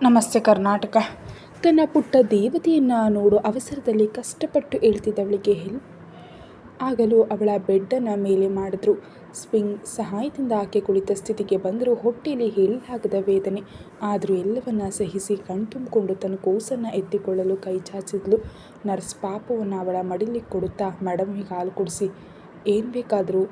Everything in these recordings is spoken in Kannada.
ನಮಸ್ತೆ ಕರ್ನಾಟಕ. ತನ್ನ ಪುಟ್ಟ ದೇವತೆಯನ್ನು ನೋಡೋ ಅವಸರದಲ್ಲಿ ಕಷ್ಟಪಟ್ಟು ಏಳ್ತಿದ್ದವಳಿಗೆ ಹೆಲ್ಪ್ ಆಗಲು ಅವಳ ಬೆಡ್ಡನ್ನು ಮೇಲೆ ಮಾಡಿದ್ರು. ಸ್ವಿಂಗ್ ಸಹಾಯದಿಂದ ಆಕೆ ಕುಳಿತ ಸ್ಥಿತಿಗೆ ಬಂದರೂ ಹೊಟ್ಟೆಯಲ್ಲಿ ಹೇಳಲಾಗದ ವೇದನೆ. ಆದರೂ ಎಲ್ಲವನ್ನ ಸಹಿಸಿ ಕಣ್ತುಂಬಿಕೊಂಡು ತನ್ನ ಕೂಸನ್ನು ಎತ್ತಿಕೊಳ್ಳಲು ಕೈ ಚಾಚಿದ್ಲು. ನರ್ಸ್ ಪಾಪವನ್ನು ಅವಳ ಮಡಿಲಿ ಕೊಡುತ್ತಾ, ಮೇಡಮ್ಗೆ ಹಾಲು ಕುಡಿಸಿ, ಏನು ಬೇಕಾದರೂ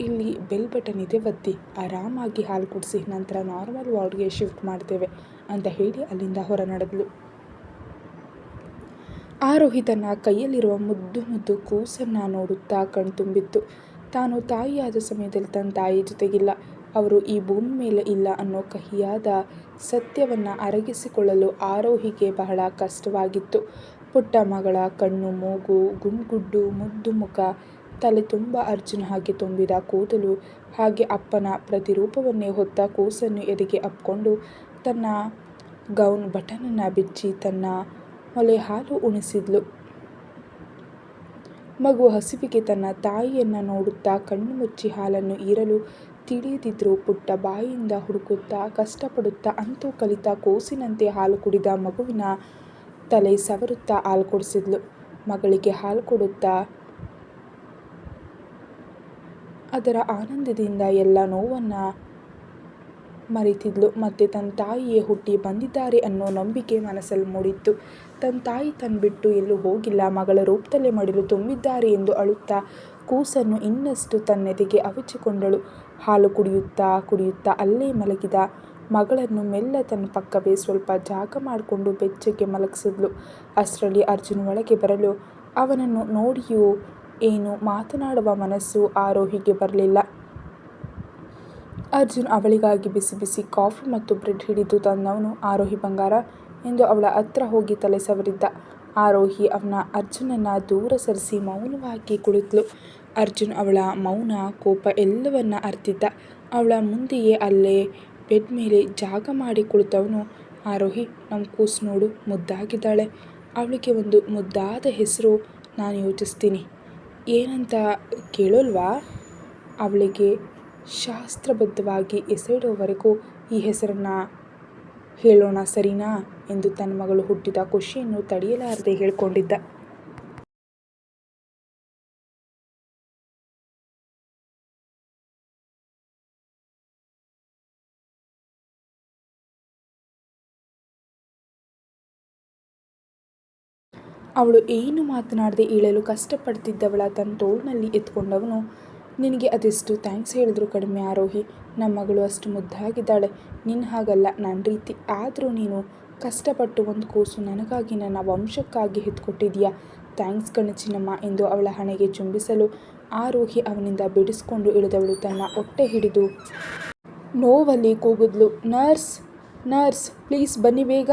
ಇಲ್ಲಿ ಬೆಲ್ ಬಟನ್ ಇದೆ, ಒತ್ತಿ ಆರಾಮಾಗಿ ಹಾಲು ಕುಡಿಸಿ, ನಂತರ ನಾರ್ಮಲ್ ವಾರ್ಡ್ಗೆ ಶಿಫ್ಟ್ ಮಾಡ್ತೇವೆ ಅಂತ ಹೇಳಿ ಅಲ್ಲಿಂದ ಹೊರ ನಡೆದ್ಲು. ಆರೋಹಿ ತನ್ನ ಕೈಯಲ್ಲಿರುವ ಮುದ್ದು ಮುದ್ದು ಕೂಸನ್ನು ನೋಡುತ್ತಾ ಕಣ್ತುಂಬಿತ್ತು. ತಾನು ತಾಯಿಯಾದ ಸಮಯದಲ್ಲಿ ತನ್ನ ತಾಯಿ ಜೊತೆಗಿಲ್ಲ, ಅವರು ಈ ಭೂಮಿ ಮೇಲೆ ಇಲ್ಲ ಅನ್ನೋ ಕಹಿಯಾದ ಸತ್ಯವನ್ನು ಅರಗಿಸಿಕೊಳ್ಳಲು ಆರೋಹಿಗೆ ಬಹಳ ಕಷ್ಟವಾಗಿತ್ತು. ಪುಟ್ಟ ಮಗಳ ಕಣ್ಣು, ಮೂಗು, ಗುಂಡ್ಗುಡ್ಡು ಮುದ್ದು ಮುಖ, ತಲೆ ತುಂಬ ಅರ್ಜುನ ಹಾಗೆ ತುಂಬಿದ ಕೂದಲು, ಹಾಗೆ ಅಪ್ಪನ ಪ್ರತಿರೂಪವನ್ನೇ ಹೊತ್ತ ಕೂಸನ್ನು ಎದೆಗೆ ಅಪ್ಕೊಂಡು ತನ್ನ ಗೌನ್ ಬಟನನ್ನು ಬಿಚ್ಚಿ ತನ್ನ ಮೊಲೆ ಹಾಲು ಉಣಿಸಿದ್ಲು. ಮಗು ಹಸಿವಿಗೆ ತನ್ನ ತಾಯಿಯನ್ನು ನೋಡುತ್ತಾ ಕಣ್ಣು ಮುಚ್ಚಿ ಹಾಲನ್ನು ಈರಲು ತಿಳಿಯದಿದ್ರೂ ಪುಟ್ಟ ಬಾಯಿಯಿಂದ ಹುಡುಕುತ್ತಾ ಕಷ್ಟಪಡುತ್ತಾ ಅಂತೂ ಕಲಿತ ಕೂಸಿನಂತೆ ಹಾಲು ಕುಡಿದ ಮಗುವಿನ ತಲೆ ಸವರುತ್ತಾ ಹಾಲು ಕುಡಿಸಿದ್ಲು. ಮಗಳಿಗೆ ಹಾಲು ಕೊಡುತ್ತಾ ಅದರ ಆನಂದದಿಂದ ಎಲ್ಲ ನೋವನ್ನು ಮರೆತಿದ್ಲು. ಮತ್ತೆ ತನ್ನ ತಾಯಿಯೇ ಹುಟ್ಟಿ ಬಂದಿದ್ದಾರೆ ಅನ್ನೋ ನಂಬಿಕೆ ಮನಸ್ಸಲ್ಲಿ ಮೂಡಿತ್ತು. ತನ್ನ ತಾಯಿ ತನ್ನ ಬಿಟ್ಟು ಎಲ್ಲೂ ಹೋಗಿಲ್ಲ, ಮಗಳ ರೂಪದಲ್ಲೇ ಮಡಿಲು ತುಂಬಿದ್ದಾರೆ ಎಂದು ಅಳುತ್ತಾ ಕೂಸನ್ನು ಇನ್ನಷ್ಟು ತನ್ನೆದೆಗೆ ಅವಚಿಕೊಂಡಳು. ಹಾಲು ಕುಡಿಯುತ್ತಾ ಕುಡಿಯುತ್ತಾ ಅಲ್ಲೇ ಮಲಗಿದ ಮಗಳನ್ನು ಮೆಲ್ಲ ತನ್ನ ಪಕ್ಕವೇ ಸ್ವಲ್ಪ ಜಾಗ ಮಾಡಿಕೊಂಡು ಬೆಚ್ಚಗೆ ಮಲಗಿಸಿದ್ಲು. ಅಷ್ಟರಲ್ಲಿ ಅರ್ಜುನ್ ಒಳಗೆ ಬರಲು ಅವನನ್ನು ನೋಡಿಯೂ ಏನು ಮಾತನಾಡುವ ಮನಸ್ಸು ಆರೋಹಿಗೆ ಬರಲಿಲ್ಲ. ಅರ್ಜುನ್ ಅವಳಿಗಾಗಿ ಬಿಸಿ ಬಿಸಿ ಕಾಫಿ ಮತ್ತು ಬ್ರೆಡ್ ಹಿಡಿದು ತಂದವನು. ಆರೋಹಿ ಬಂಗಾರ ಎಂದು ಅವಳ ಹತ್ರ ಹೋಗಿ ತಲೆ ಸವರಿದ್ದ. ಆರೋಹಿ ಅರ್ಜುನನ್ನು ದೂರ ಸರಿಸಿ ಮೌನವಾಗಿ ಕುಳಿತಳು. ಅರ್ಜುನ್ ಅವಳ ಮೌನ, ಕೋಪ ಎಲ್ಲವನ್ನ ಅರ್ತಿದ್ದ. ಅವಳ ಮುಂದೆಯೇ ಅಲ್ಲೇ ಬೆಡ್ ಮೇಲೆ ಜಾಗ ಮಾಡಿ ಕುಳಿತವನು. ಆರೋಹಿ, ನಮ್ಮ ಕೂಸು ನೋಡು, ಮುದ್ದಾಗಿದ್ದಾಳೆ. ಅವಳಿಗೆ ಒಂದು ಮುದ್ದಾದ ಹೆಸರು ನಾನು ಯೋಚಿಸ್ತೀನಿ. ಏನಂತ ಕೇಳೋಲ್ವಾ? ಅವಳಿಗೆ ಶಾಸ್ತ್ರಬದ್ಧವಾಗಿ ಹೆಸರಿಡೋವರೆಗೂ ಈ ಹೆಸರನ್ನು ಹೇಳೋಣ, ಸರಿನಾ ಎಂದು ತನ್ನ ಮಗಳು ಹುಟ್ಟಿದ ಖುಷಿಯನ್ನು ತಡೆಯಲಾರದೆ ಹೇಳಿಕೊಂಡಿದ್ದ. ಅವಳು ಏನು ಮಾತನಾಡದೆ ಏಳಲು ಕಷ್ಟಪಡ್ತಿದ್ದವಳ ತನ್ನ ತೋಳಿನಲ್ಲಿ ಎತ್ಕೊಂಡವನು, ನಿನಗೆ ಅದೆಷ್ಟು ಥ್ಯಾಂಕ್ಸ್ ಹೇಳಿದ್ರು ಕಡಿಮೆ ಆರೋಹಿ. ನಮ್ಮ ಮಗಳು ಅಷ್ಟು ಮುದ್ದಾಗಿದ್ದಾಳೆ. ನಿನ್ನ ಹಾಗಲ್ಲ, ನನ್ನ ರೀತಿ. ಆದರೂ ನೀನು ಕಷ್ಟಪಟ್ಟು ಒಂದು ಕೂಸು ನನಗಾಗಿ, ನನ್ನ ವಂಶಕ್ಕಾಗಿ ಹೆತ್ಕೊಟ್ಟಿದೀಯಾ. ಥ್ಯಾಂಕ್ಸ್ ಕಣಚಿನ್ನಮ್ಮ ಎಂದು ಅವಳ ಹಣೆಗೆ ಚುಂಬಿಸಲು ಆರೋಹಿ ಅವನಿಂದ ಬಿಡಿಸಿಕೊಂಡು ಇಳಿದವಳು ತನ್ನ ಹೊಟ್ಟೆ ಹಿಡಿದು ನೋವಲ್ಲಿ ಕೂಗಿದ್ಲು. ನರ್ಸ್, ನರ್ಸ್, ಪ್ಲೀಸ್ ಬನ್ನಿ ಬೇಗ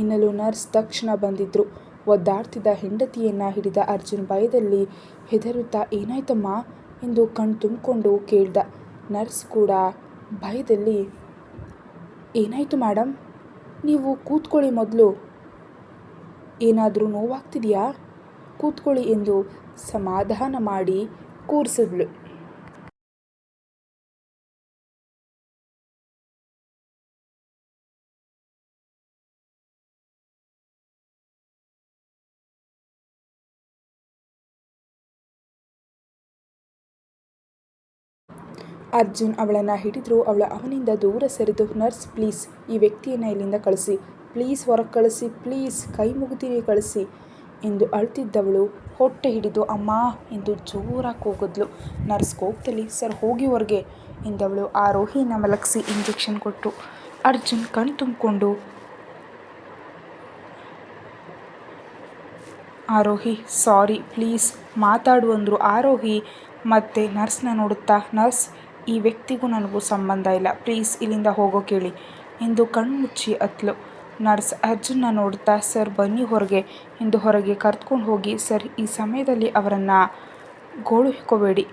ಎನ್ನಲು ನರ್ಸ್ ತಕ್ಷಣ ಬಂದಿದ್ರು. ಒದ್ದಾಡ್ತಿದ್ದ ಹೆಂಡತಿಯನ್ನು ಹಿಡಿದ ಅರ್ಜುನ್ ಭಯದಲ್ಲಿ ಹೆದರುತ್ತಾ, ಏನಾಯ್ತಮ್ಮ ಎಂದು ಕಣ್ ತುಂಬಿಕೊಂಡು ಕೇಳ್ದ. ನರ್ಸ್ ಕೂಡ ಭಯದಲ್ಲಿ, ಏನಾಯ್ತು ಮೇಡಮ್, ನೀವು ಕೂತ್ಕೊಳ್ಳಿ ಮೊದಲು, ಏನಾದರೂ ನೋವಾಗ್ತಿದೆಯಾ, ಕೂತ್ಕೊಳ್ಳಿ ಎಂದು ಸಮಾಧಾನ ಮಾಡಿ ಕೂರಿಸಿದ್ಲು. ಅರ್ಜುನ್ ಅವಳನ್ನು ಹಿಡಿದ್ರು. ಅವನಿಂದ ದೂರ ಸರಿದು, ನರ್ಸ್ ಪ್ಲೀಸ್, ಈ ವ್ಯಕ್ತಿಯನ್ನು ಇಲ್ಲಿಂದ ಕಳಿಸಿ, ಪ್ಲೀಸ್ ಹೊರಗೆ ಕಳಿಸಿ, ಪ್ಲೀಸ್ ಕೈ ಮುಗಿತೀನಿ ಕಳಿಸಿ ಎಂದು ಅಳ್ತಿದ್ದವಳು ಹೊಟ್ಟೆ ಹಿಡಿದು ಅಮ್ಮ ಎಂದು ಜೋರಾಗಿ ಕೂಗಿದ್ಲು. ನರ್ಸ್ ಕೋಪದಲ್ಲಿ, ಸರ್ ಹೋಗಿ ಹೊರಗೆ ಎಂದವಳು ಆರೋಹಿಯನ್ನು ಮಲಗಿಸಿ ಇಂಜೆಕ್ಷನ್ ಕೊಟ್ಟರು. ಅರ್ಜುನ್ ಕಣ್ ತುಂಬಿಕೊಂಡು, ಆರೋಹಿ ಸಾರಿ ಪ್ಲೀಸ್ ಮಾತಾಡು ಅಂದರು. ಆರೋಹಿ ಮತ್ತೆ ನರ್ಸ್ನ ನೋಡುತ್ತಾ, ನರ್ಸ್, ಈ ವ್ಯಕ್ತಿಗೂ ನನಗೂ ಸಂಬಂಧ ಇಲ್ಲ, ಪ್ಲೀಸ್ ಇಲ್ಲಿಂದ ಹೋಗೋಕೆ ಹೇಳಿ ಎಂದು ಕಣ್ಮುಚ್ಚಿ ಅತ್ಲು. ನರ್ಸ್ ಅರ್ಜುನ್ನ ನೋಡುತ್ತಾ, ಸರ್ ಬನ್ನಿ ಹೊರಗೆ ಎಂದು ಹೊರಗೆ ಕರೆದುಕೊಂಡು ಹೋಗಿ, ಸರ್ ಈ ಸಮಯದಲ್ಲಿ ಅವರನ್ನು ಗೋಳುಕೋಬೇಡಿ,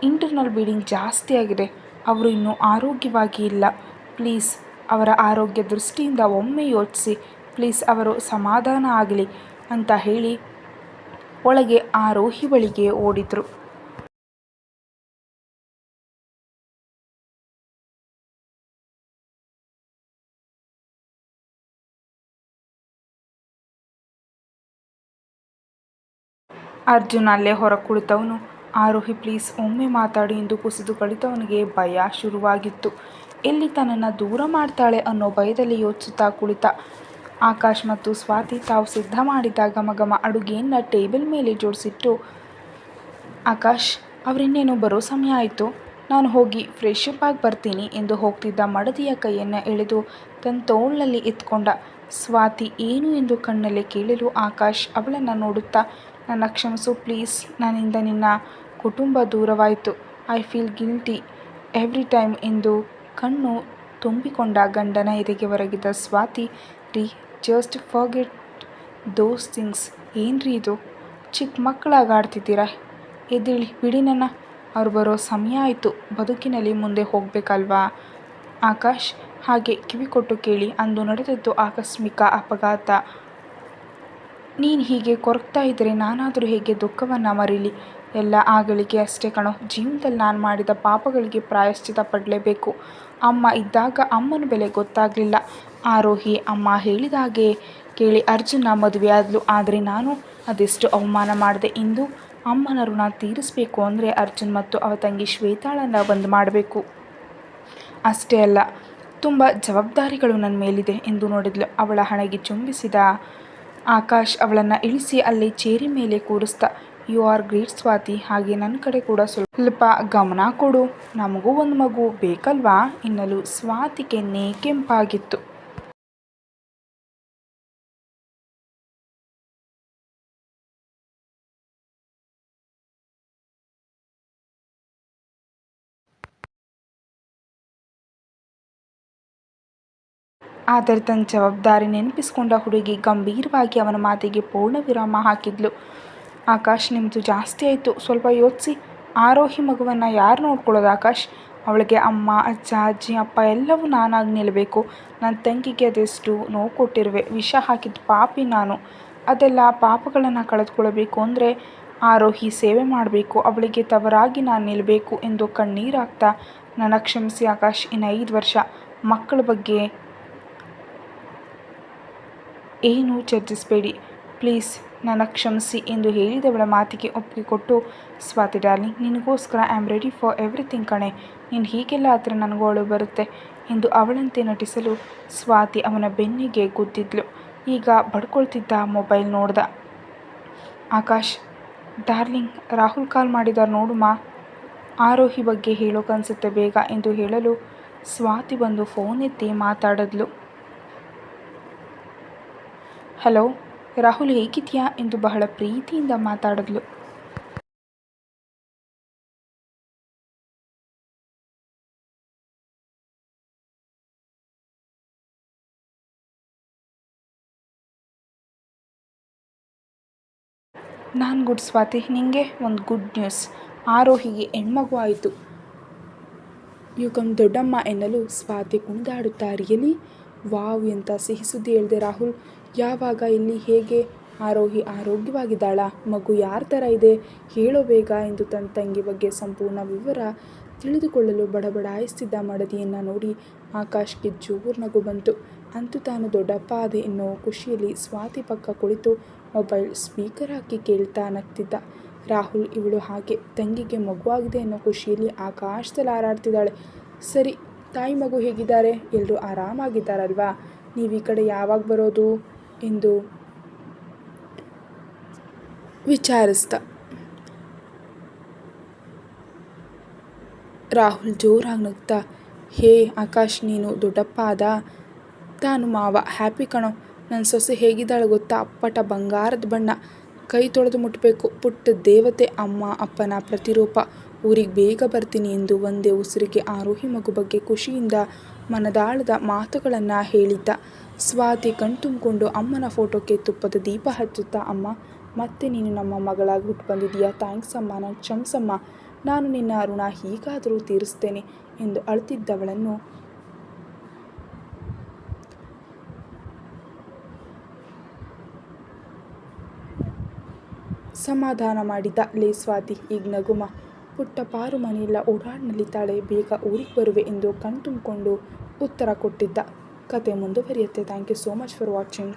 ಇಂಟರ್ನಲ್ ಬ್ಲೀಡಿಂಗ್ ಜಾಸ್ತಿ ಆಗಿದೆ, ಅವರು ಇನ್ನೂ ಆರೋಗ್ಯವಾಗಿ ಇಲ್ಲ, ಪ್ಲೀಸ್ ಅವರ ಆರೋಗ್ಯ ದೃಷ್ಟಿಯಿಂದ ಒಮ್ಮೆ ಯೋಚಿಸಿ, ಪ್ಲೀಸ್ ಅವರು ಸಮಾಧಾನ ಆಗಲಿ ಅಂತ ಹೇಳಿ ಒಳಗೆ ಆರೋಹಿ ಬಳಿಗೆ ಓಡಿದ್ರು. ಅರ್ಜುನ್ ಅಲ್ಲೇ ಹೊರ ಕುಳಿತವನು. ಆರೋಹಿ ಪ್ಲೀಸ್ ಒಮ್ಮೆ ಮಾತಾಡಿ ಎಂದು ಕುಸಿದು ಕಳಿತವನಿಗೆ ಭಯ ಶುರುವಾಗಿತ್ತು. ಎಲ್ಲಿ ತನ್ನನ್ನು ದೂರ ಮಾಡ್ತಾಳೆ ಅನ್ನೋ ಭಯದಲ್ಲಿ ಯೋಚಿಸುತ್ತಾ ಕುಳಿತ. ಆಕಾಶ್ ಮತ್ತು ಸ್ವಾತಿ ತಾವು ಸಿದ್ಧ ಮಾಡಿದ್ದ ಘಮಘಮ ಅಡುಗೆಯನ್ನು ಟೇಬಲ್ ಮೇಲೆ ಜೋಡಿಸಿಟ್ಟು, ಆಕಾಶ್ ಅವರಿನ್ನೇನು ಬರೋ ಸಮಯ ಆಯಿತು, ನಾನು ಹೋಗಿ ಫ್ರೆಶ್ ಅಪ್ ಆಗಿ ಬರ್ತೀನಿ ಎಂದು ಹೋಗ್ತಿದ್ದ ಮಡದಿಯ ಕೈಯನ್ನು ಎಳೆದು ತನ್ನ ತೋಳಿನಲ್ಲಿ ಎತ್ಕೊಂಡ. ಸ್ವಾತಿ ಏನು ಎಂದು ಕಣ್ಣಲ್ಲೇ ಕೇಳಲು ಆಕಾಶ್ ಅವಳನ್ನು ನೋಡುತ್ತಾ, ನನ್ನ ಕ್ಷಮಿಸು ಪ್ಲೀಸ್, ನನ್ನಿಂದ ನಿನ್ನ ಕುಟುಂಬ ದೂರವಾಯಿತು, I feel guilty every time ಎಂದು ಕಣ್ಣು ತುಂಬಿಕೊಂಡ ಗಂಡನ ಎದೆಗೆ ಒರಗಿದ ಸ್ವಾತಿ, ರೀ ಜಸ್ಟ್ ಫರ್ಗೆಟ್ ದೋಸ್ ಥಿಂಗ್ಸ್. ಏನ್ರಿ ಇದು, ಚಿಕ್ಕ ಮಕ್ಕಳಾಗ ಆಡ್ತಿದ್ದೀರಾ, ಎದ್ದೇಳಿ ಬಿಡಿ ನನ್ನ, ಅವ್ರು ಬರೋ ಸಮಯ ಆಯಿತು, ಬದುಕಿನಲ್ಲಿ ಮುಂದೆ ಹೋಗಬೇಕಲ್ವಾ. ಆಕಾಶ್ ಹಾಗೆ ಕಿವಿ ಕೊಟ್ಟು ಕೇಳಿ, ಅಂದು ನಡೆದದ್ದು ಆಕಸ್ಮಿಕ ಅಪಘಾತ. ನೀನು ಹೀಗೆ ಕೊರಗ್ತಾ ಇದ್ದರೆ ನಾನಾದರೂ ಹೇಗೆ ದುಃಖವನ್ನು ಮರೀಲಿ. ಎಲ್ಲ ಆಗಳಿಗೆ ಅಷ್ಟೇ ಕಣೋ, ಜೀವನದಲ್ಲಿ ನಾನು ಮಾಡಿದ ಪಾಪಗಳಿಗೆ ಪ್ರಾಯಶ್ಚಿತ ಪಡಲೇಬೇಕು. ಅಮ್ಮ ಇದ್ದಾಗ ಅಮ್ಮನ ಬೆಲೆ ಗೊತ್ತಾಗಲಿಲ್ಲ. ಆರೋಹಿ ಅಮ್ಮ ಹೇಳಿದ ಹಾಗೆ ಕೇಳಿ ಅರ್ಜುನ ಮದುವೆ ಆದಳು. ಆದರೆ ನಾನು ಅದೆಷ್ಟು ಅವಮಾನ ಮಾಡಿದೆ. ಇಂದು ಅಮ್ಮನ ಋಣ ತೀರಿಸಬೇಕು ಅಂದರೆ ಅರ್ಜುನ್ ಮತ್ತು ಅವಳ ತಂಗಿ ಶ್ವೇತಾಳನ್ನು ಬಂದ್ ಮಾಡಬೇಕು. ಅಷ್ಟೇ ಅಲ್ಲ, ತುಂಬ ಜವಾಬ್ದಾರಿಗಳು ನನ್ನ ಮೇಲಿದೆ ಎಂದು ನೋಡಿದ್ಲು. ಅವಳ ಹಣೆಗೆ ಚುಂಬಿಸಿದ ಆಕಾಶ್ ಅವಳನ್ನು ಇಳಿಸಿ ಅಲ್ಲಿ ಚೇರಿ ಮೇಲೆ ಕೂರಿಸ್ತಾ, ಯು ಆರ್ ಗ್ರೇಟ್ ಸ್ವಾತಿ, ಹಾಗೆ ನನ್ನ ಕಡೆ ಕೂಡ ಸ್ವಲ್ಪ ಗಮನ ಕೊಡು, ನಮಗೂ ಒಂದು ಮಗು ಬೇಕಲ್ವಾ ಎನ್ನಲು ಸ್ವಾತಿ ಕೆನ್ನೆ ಕೆಂಪಾಗಿತ್ತು. ಆದರೆ ತನ್ನ ಜವಾಬ್ದಾರಿ ನೆನಪಿಸಿಕೊಂಡ ಹುಡುಗಿ ಗಂಭೀರವಾಗಿ ಅವನ ಮಾತಿಗೆ ಪೂರ್ಣ ವಿರಾಮ ಹಾಕಿದ್ಲು. ಆಕಾಶ್ ನಿಮ್ಮದು ಜಾಸ್ತಿ ಆಯಿತು, ಸ್ವಲ್ಪ ಯೋಚಿಸಿ, ಆರೋಹಿ ಮಗುವನ್ನು ಯಾರು ನೋಡ್ಕೊಳ್ಳೋದು ಆಕಾಶ್, ಅವಳಿಗೆ ಅಮ್ಮ ಅಜ್ಜ ಅಜ್ಜಿ ಅಪ್ಪ ಎಲ್ಲವೂ ನಾನಾಗಿ ನಿಲ್ಲಬೇಕು. ನನ್ನ ತಂಗಿಗೆ ಅದೆಷ್ಟು ನೋವು ಕೊಟ್ಟಿರುವೆ, ವಿಷ ಹಾಕಿದ ಪಾಪಿ ನಾನು. ಅದೆಲ್ಲ ಪಾಪಗಳನ್ನು ಕಳೆದುಕೊಳ್ಳಬೇಕು ಅಂದರೆ ಆರೋಹಿ ಸೇವೆ ಮಾಡಬೇಕು, ಅವಳಿಗೆ ತವರಾಗಿ ನಾನು ನಿಲ್ಲಬೇಕು ಎಂದು ಕಣ್ಣೀರಾಗ್ತಾ, ನನ್ನ ಕ್ಷಮಿಸಿ ಆಕಾಶ್, ಇನ್ನು 5 ವರ್ಷ ಮಕ್ಕಳ ಬಗ್ಗೆ ಏನೂ ಚರ್ಚಿಸಬೇಡಿ ಪ್ಲೀಸ್, ನನ್ನ ಕ್ಷಮಿಸಿ ಎಂದು ಹೇಳಿದವಳ ಮಾತಿಗೆ ಒಪ್ಪಿಗೆ ಕೊಟ್ಟು, ಸ್ವಾತಿ ಡಾರ್ಲಿಂಗ್, ನಿನಗೋಸ್ಕರ I am ready for everything ಕಣೆ, ನೀನು ಹೀಗೆಲ್ಲ ಆದರೆ ನನಗೂ ಅಳು ಬರುತ್ತೆ ಎಂದು ಅವಳಂತೆ ನಟಿಸಲು ಸ್ವಾತಿ ಅವನ ಬೆನ್ನಿಗೆ ಗುದ್ದಿದ್ಲು. ಈಗ ಬಡ್ಕೊಳ್ತಿದ್ದ ಮೊಬೈಲ್ ನೋಡ್ದ. ಆಕಾಶ್ ಡಾರ್ಲಿಂಗ್, ರಾಹುಲ್ ಕಾಲ್ ಮಾಡಿದ್ದಾರೆ ನೋಡುಮ್ಮ, ಆರೋಹಿ ಬಗ್ಗೆ ಹೇಳೋಕನ್ಸುತ್ತೆ ಬೇಗ ಎಂದು ಹೇಳಲು ಸ್ವಾತಿ ಬಂದು ಫೋನ್ ಎತ್ತಿ ಮಾತಾಡಿದ್ಲು. ಹಲೋ ರಾಹುಲ್, ಹೇಗಿದೆಯಾ ಎಂದು ಬಹಳ ಪ್ರೀತಿಯಿಂದ ಮಾತಾಡಿದ್ಲು. ನಾನು ಗುಡ್ ಸ್ವಾತಿ, ನಿಂಗೆ ಒಂದು ಗುಡ್ ನ್ಯೂಸ್, ಆರೋಹಿಗೆ ಹೆಣ್ಮಗು ಆಯಿತು. ಯುಕಮ್ ದೊಡ್ಡಮ್ಮ ಎನ್ನಲು ಸ್ವಾತಿ ಕುಣಿದಾಡುತ್ತಾ, ರಿಯಲಿ ವಾವ್, ಎಂಥ ಸಿಹಿ ಸುದ್ದಿ ಹೇಳಿದೆ ರಾಹುಲ್, ಯಾವಾಗ, ಎಲ್ಲಿ, ಹೇಗೆ, ಆರೋಹಿ ಆರೋಗ್ಯವಾಗಿದ್ದಾಳಾ, ಮಗು ಯಾರ ಥರ ಇದೆ, ಹೇಳೋ ಬೇಗ ಎಂದು ತನ್ನ ತಂಗಿ ಬಗ್ಗೆ ಸಂಪೂರ್ಣ ವಿವರ ತಿಳಿದುಕೊಳ್ಳಲು ಬಡಬಡಾಯಿಸ್ತಿದ್ದ ಮಡದಿಯನ್ನು ನೋಡಿ ಆಕಾಶ್ಗೆ ಜೋರು ನಗು ಬಂತು. ಅಂತೂ ತಾನು ದೊಡ್ಡಪ್ಪ ಆದೆ ಎನ್ನೋ ಖುಷಿಯಲ್ಲಿ ಸ್ವಾತಿ ಪಕ್ಕ ಕುಳಿತು ಮೊಬೈಲ್ ಸ್ಪೀಕರ್ ಹಾಕಿ ಕೇಳ್ತಾ ನಗ್ತಿದ್ದ. ರಾಹುಲ್ ಇವಳು ಹಾಗೆ ತಂಗಿಗೆ ಮಗುವಾಗಿದೆ ಅನ್ನೋ ಖುಷಿಯಲ್ಲಿ ಆಕಾಶದಲ್ಲಿ ಹಾರಾಡ್ತಿದ್ದಾಳೆ. ಸರಿ, ತಾಯಿ ಮಗು ಹೇಗಿದ್ದಾರೆ, ಎಲ್ಲರೂ ಆರಾಮಾಗಿದ್ದಾರಲ್ವಾ, ನೀವು ಈ ಕಡೆ ಯಾವಾಗ ಬರೋದು ಎಂದು ವಿಚಾರಿಸ್ದ. ರಾಹುಲ್ ಜೋರಾಗಿ ನಗ್ತಾ, ಹೇ ಆಕಾಶ್, ನೀನು ದೊಡ್ಡಪ್ಪ ಆದ, ತಾನು ಮಾವ, ಹ್ಯಾಪಿ ಕಣೋ, ನನ್ನ ಸೊಸೆ ಹೇಗಿದ್ದಾಳೆ ಗೊತ್ತಾ, ಅಪ್ಪಟ ಬಂಗಾರದ ಬಣ್ಣ, ಕೈ ತೊಳೆದು ಮುಟ್ಟಬೇಕು, ಪುಟ್ಟ ದೇವತೆ, ಅಮ್ಮ ಅಪ್ಪನ ಪ್ರತಿರೂಪ, ಊರಿಗೆ ಬೇಗ ಬರ್ತೀನಿ ಎಂದು ಒಂದೇ ಉಸಿರಿಗೆ ಆರೋಹಿ ಮಗು ಬಗ್ಗೆ ಖುಷಿಯಿಂದ ಮನದಾಳದ ಮಾತುಗಳನ್ನು ಹೇಳಿದ್ದ. ಸ್ವಾತಿ ಕಣ್ತುಂಬಿಕೊಂಡು ಅಮ್ಮನ ಫೋಟೋಕ್ಕೆ ತುಪ್ಪದ ದೀಪ ಹಚ್ಚುತ್ತಾ, ಅಮ್ಮ ಮತ್ತೆ ನೀನು ನಮ್ಮ ಮಗಳಾಗಿ ಹುಟ್ಟು ಬಂದಿದ್ದೀಯಾ, ಥ್ಯಾಂಕ್ಸ್ ಅಮ್ಮ, ನಾನು ಕ್ಷಮಿಸಮ್ಮ, ನಾನು ನಿನ್ನ ಋಣ ಹೀಗಾದರೂ ತೀರಿಸ್ತೇನೆ ಎಂದು ಅಳುತ್ತಿದ್ದವಳನ್ನು ಸಮಾಧಾನ ಮಾಡಿದ. ಲೇ ಸ್ವಾತಿ, ಈಗ ನಗುಮ, ಪುಟ್ಟ ಪಾರು ಮನೆಯೆಲ್ಲ ಓಡಾಡಿ ನಲಿತಾಳೆ, ಬೇಗ ಊರಿಗೆ ಬರುವೆ ಎಂದು ಕಣ್ತುಂಬಿಕೊಂಡು ಉತ್ತರ ಕೊಟ್ಟಿದ್ದ. ಕತೆ ಮುಂದುವರಿಯುತ್ತೆ. Thank you so much for watching.